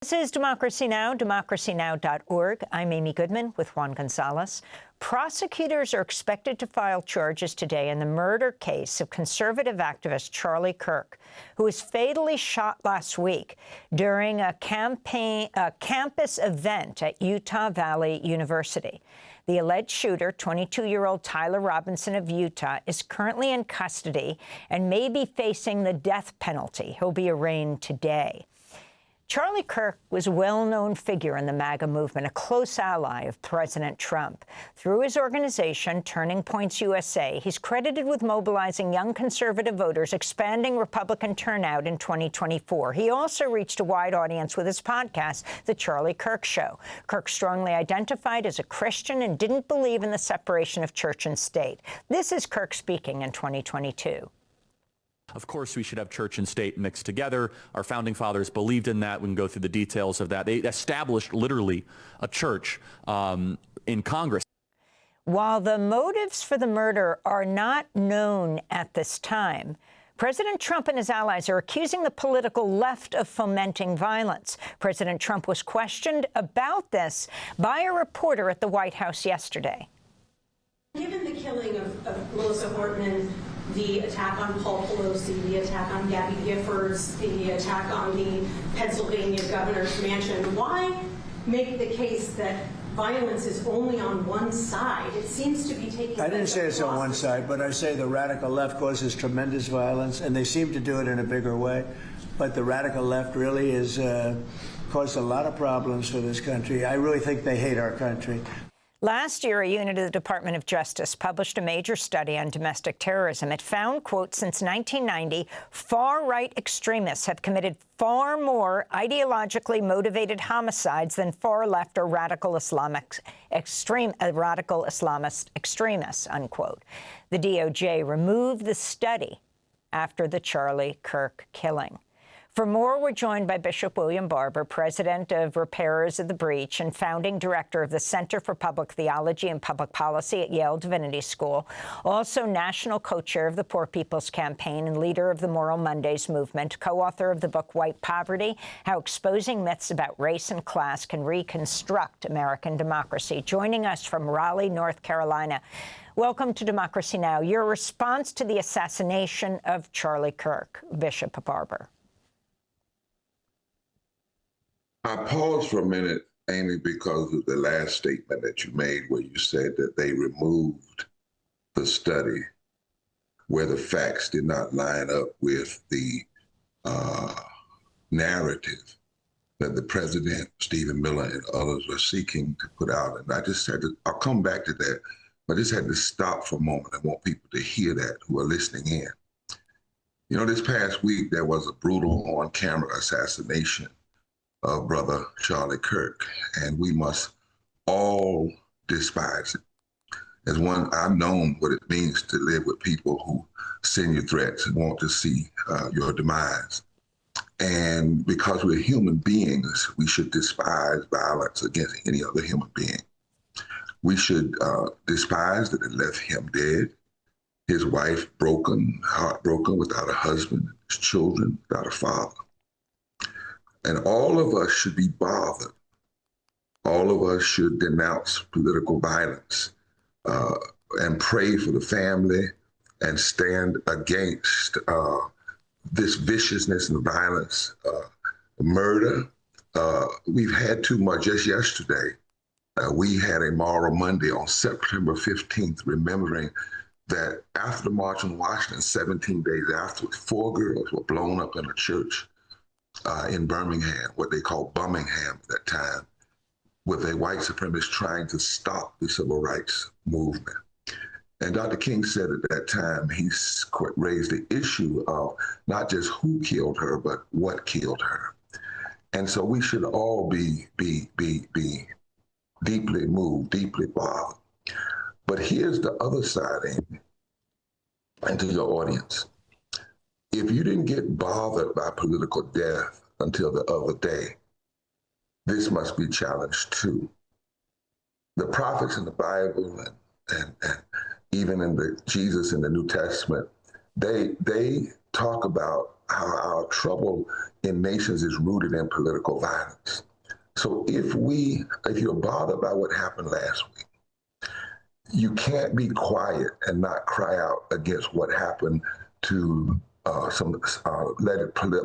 This is Democracy Now!, democracynow.org. I'm Amy Goodman with Juan Gonzalez. Prosecutors are expected to file charges today in the murder case of conservative activist Charlie Kirk, who was fatally shot last week during a campus event at Utah Valley University. The alleged shooter, 22-year-old Tyler Robinson of Utah, is currently in custody and may be facing the death penalty. He'll be arraigned today. Charlie Kirk was a well-known figure in the MAGA movement, a close ally of President Trump. Through his organization, Turning Points USA, he's credited with mobilizing young conservative voters, expanding Republican turnout in 2024. He also reached a wide audience with his podcast, The Charlie Kirk Show. Kirk strongly identified as a Christian and didn't believe in the separation of church and state. This is Kirk speaking in 2022. Of course, we should have church and state mixed together. Our founding fathers believed in that. We can go through the details of that. They established literally a church in Congress. While the motives for the murder are not known at this time, President Trump and his allies are accusing the political left of fomenting violence. President Trump was questioned about this by a reporter at the White House yesterday. Given the killing of Melissa Hortman, the attack on Paul Pelosi, the attack on Gabby Giffords, the attack on the Pennsylvania governor's mansion, why make the case that violence is only on one side? It seems to be taking... I didn't say it's on one side, but I say the radical left causes tremendous violence, and they seem to do it in a bigger way. But the radical left really has caused a lot of problems for this country. I really think they hate our country. Last year, a unit of the Department of Justice published a major study on domestic terrorism. It found, quote, since 1990, far-right extremists have committed far more ideologically motivated homicides than far-left or radical Islamist extremists, unquote. The DOJ removed the study after the Charlie Kirk killing. For more, we're joined by Bishop William Barber, president of Repairers of the Breach and founding director of the Center for Public Theology and Public Policy at Yale Divinity School, also national co-chair of the Poor People's Campaign and leader of the Moral Mondays movement, co-author of the book White Poverty, How Exposing Myths About Race and Class Can Reconstruct American Democracy. Joining us from Raleigh, North Carolina. Welcome to Democracy Now! Your response to the assassination of Charlie Kirk, Bishop Barber. I paused for a minute, Amy, because of the last statement that you made where you said that they removed the study where the facts did not line up with the narrative that the president, Stephen Miller, and others were seeking to put out. And I just had to, I'll come back to that, but I just had to stop for a moment. I want people to hear that who are listening in. You know, this past week, there was a brutal on-camera assassination of brother Charlie Kirk, and we must all despise it. As one, I've known what it means to live with people who send you threats and want to see your demise. And because we're human beings, we should despise violence against any other human being. We should despise that it left him dead, his wife broken, heartbroken, without a husband, his children without a father. And all of us should be bothered. All of us should denounce political violence and pray for the family and stand against this viciousness and violence, murder. We've had too much. Just yesterday, we had a Moral Monday on September 15th, remembering that after the March on Washington, 17 days after, 4 girls were blown up in a church in Birmingham, what they call Birmingham at that time, with a white supremacist trying to stop the civil rights movement. And Dr. King said at that time, he raised the issue of not just who killed her, but what killed her. And so we should all be deeply moved, deeply bothered. But here's the other side, Amy, and to your audience. If you didn't get bothered by political death until the other day, this must be challenged too. The prophets in the Bible and even in Jesus in the New Testament, they talk about our trouble in nations is rooted in political violence. So if you're bothered by what happened last week, you can't be quiet and not cry out against what happened to some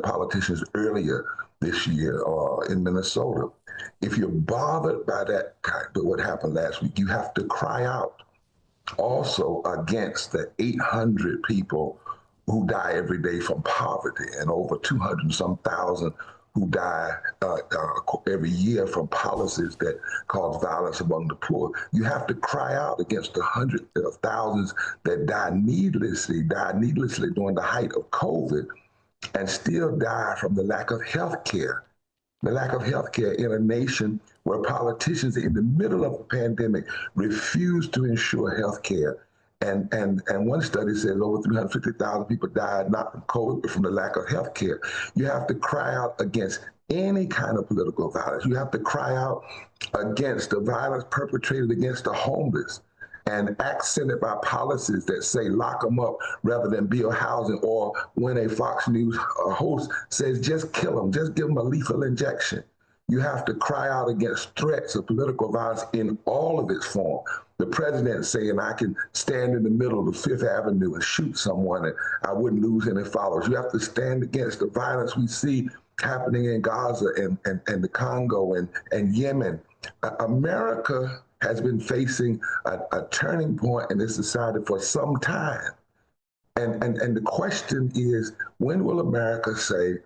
politicians earlier this year in Minnesota. If you're bothered by that kind of what happened last week, you have to cry out also against the 800 people who die every day from poverty and over 200 and some thousand who die every year from policies that cause violence among the poor. You have to cry out against the hundreds of thousands that died needlessly during the height of COVID and still die from the lack of health care. The lack of health care in a nation where politicians in the middle of a pandemic refuse to ensure health care. And one study says over 350,000 people died not from COVID, but from the lack of health care. You have to cry out against any kind of political violence. You have to cry out against the violence perpetrated against the homeless and accented by policies that say lock them up rather than build housing, or when a Fox News host says just kill them, just give them a lethal injection. You have to cry out against threats of political violence in all of its form. The president saying I can stand in the middle of Fifth Avenue and shoot someone and I wouldn't lose any followers. You have to stand against the violence we see happening in Gaza and the Congo and Yemen. America has been facing a turning point in this society for some time. And the question is, when will America say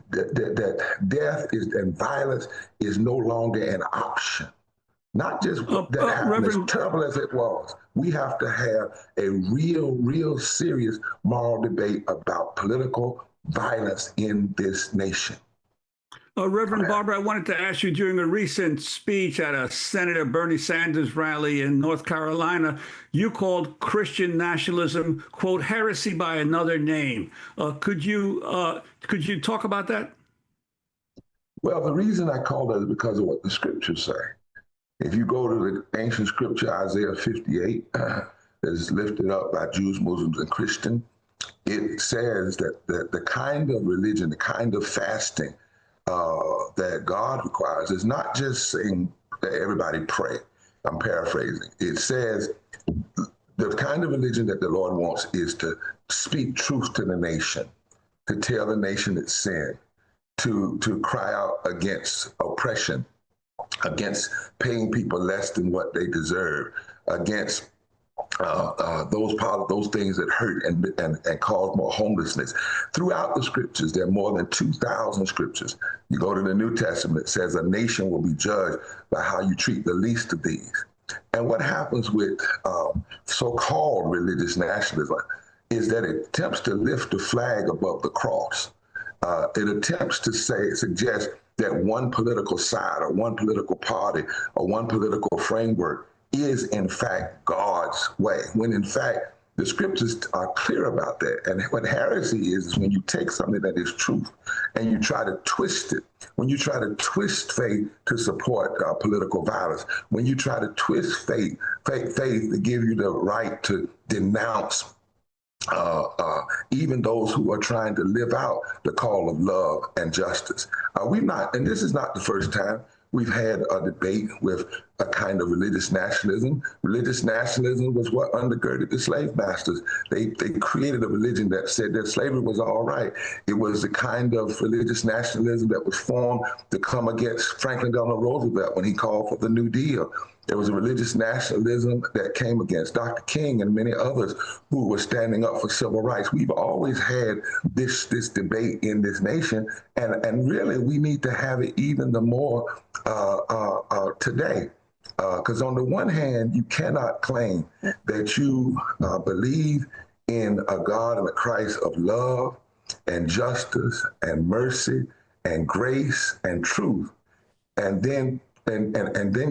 that death and violence is no longer an option? Not just that happened, as terrible as it was. We have to have a real serious moral debate about political violence in this nation. Reverend Barber, I wanted to ask you, during a recent speech at a Senator Bernie Sanders rally in North Carolina, you called Christian nationalism, quote, heresy by another name. Could you talk about that? Well, the reason I called it is because of what the scriptures say. If you go to the ancient scripture, Isaiah 58, that is lifted up by Jews, Muslims, and Christians, it says that the kind of religion, the kind of fasting that God requires is not just saying that everybody pray. I'm paraphrasing. It says the kind of religion that the Lord wants is to speak truth to the nation, to tell the nation its sin, to cry out against oppression, against paying people less than what they deserve, against those things that hurt and cause more homelessness. Throughout the scriptures, there are more than 2,000 scriptures. You go to the New Testament, it says a nation will be judged by how you treat the least of these. And what happens with so-called religious nationalism is that it attempts to lift the flag above the cross. It attempts to suggest that one political side or one political party or one political framework is in fact God's way, when in fact the scriptures are clear about that. And what heresy is when you take something that is truth and you try to twist it, when you try to twist faith to support political violence, when you try to twist faith to give you the right to denounce even those who are trying to live out the call of love and justice. And this is not the first time we've had a debate with a kind of religious nationalism. Religious nationalism was what undergirded the slave masters. They created a religion that said that slavery was all right. It was the kind of religious nationalism that was formed to come against Franklin Delano Roosevelt when he called for the New Deal. There was a religious nationalism that came against Dr. King and many others who were standing up for civil rights. We've always had this debate in this nation, and really we need to have it even the more today. Because on the one hand, you cannot claim that you believe in a God and a Christ of love and justice and mercy and grace and truth, and then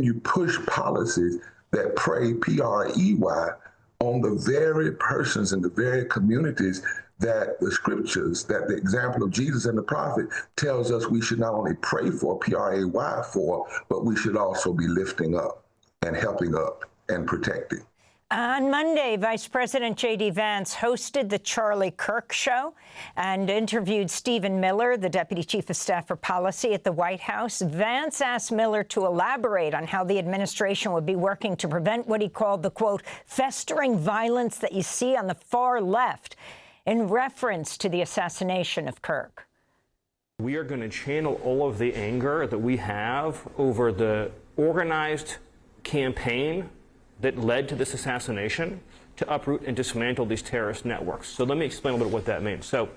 you push policies that prey, P-R-E-Y, on the very persons and the very communities that the scriptures, that the example of Jesus and the prophet tells us we should not only pray for, P-R-A-Y for, but we should also be lifting up and helping up and protecting. On Monday, Vice President J.D. Vance hosted the Charlie Kirk show and interviewed Stephen Miller, the Deputy Chief of Staff for Policy at the White House. Vance asked Miller to elaborate on how the administration would be working to prevent what he called the, quote, festering violence that you see on the far left, in reference to the assassination of Kirk. We are going to channel all of the anger that we have over the organized campaign that led to this assassination to uproot and dismantle these terrorist networks. So let me explain a little bit what that means. So,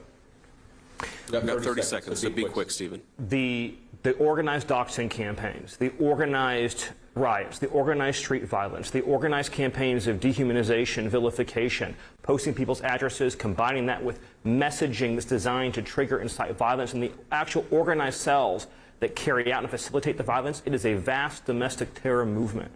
you have 30 seconds, so be quick, Stephen. The organized doxing campaigns, the organized riots, the organized street violence, the organized campaigns of dehumanization, vilification, posting people's addresses, combining that with messaging that's designed to trigger and incite violence, and the actual organized cells that carry out and facilitate the violence, it is a vast domestic terror movement.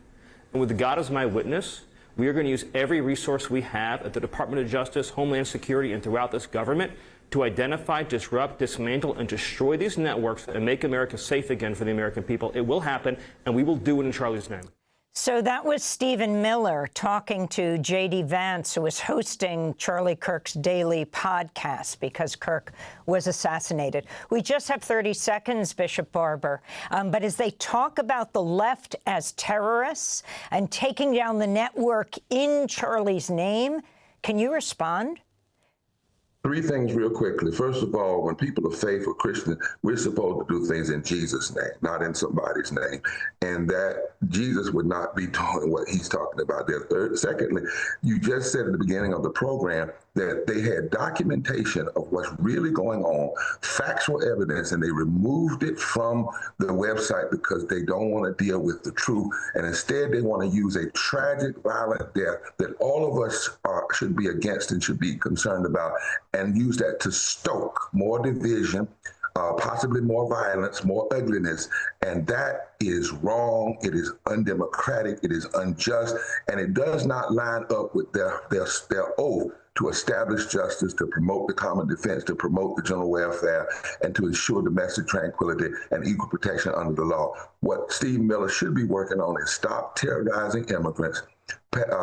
And with God as my witness, we are going to use every resource we have at the Department of Justice, Homeland Security, and throughout this government to identify, disrupt, dismantle, and destroy these networks and make America safe again for the American people. It will happen, and we will do it in Charlie's name. So that was Stephen Miller talking to J.D. Vance, who was hosting Charlie Kirk's daily podcast because Kirk was assassinated. We just have 30 seconds, Bishop Barber. But as they talk about the left as terrorists and taking down the network in Charlie's name, can you respond? Three things real quickly. First of all, when people of faith or Christian, we're supposed to do things in Jesus' name, not in somebody's name. And that Jesus would not be doing what he's talking about there. Secondly, you just said at the beginning of the program that they had documentation of what's really going on, factual evidence, and they removed it from the website because they don't want to deal with the truth. And instead, they want to use a tragic, violent death that all of us should be against and should be concerned about, and use that to stoke more division, possibly more violence, more ugliness. And that is wrong. It is undemocratic. It is unjust. And it does not line up with their oath to establish justice, to promote the common defense, to promote the general welfare, and to ensure domestic tranquility and equal protection under the law. What Steve Miller should be working on is stop terrorizing immigrants,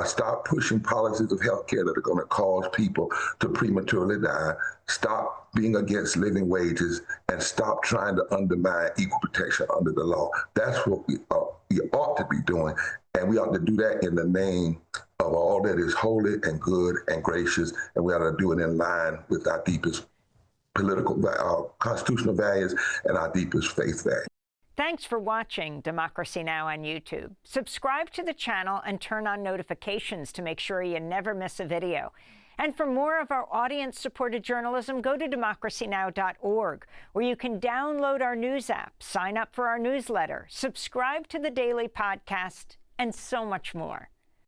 stop pushing policies of health care that are going to cause people to prematurely die, stop being against living wages, and stop trying to undermine equal protection under the law. That's what we ought to be doing, and we ought to do that in the name of all that is holy and good and gracious, and we ought to do it in line with our deepest political, constitutional values and our deepest faith values. Thanks for watching Democracy Now! On YouTube. Subscribe to the channel and turn on notifications to make sure you never miss a video. And for more of our audience-supported journalism, go to democracynow.org, where you can download our news app, sign up for our newsletter, subscribe to the daily podcast, and so much more.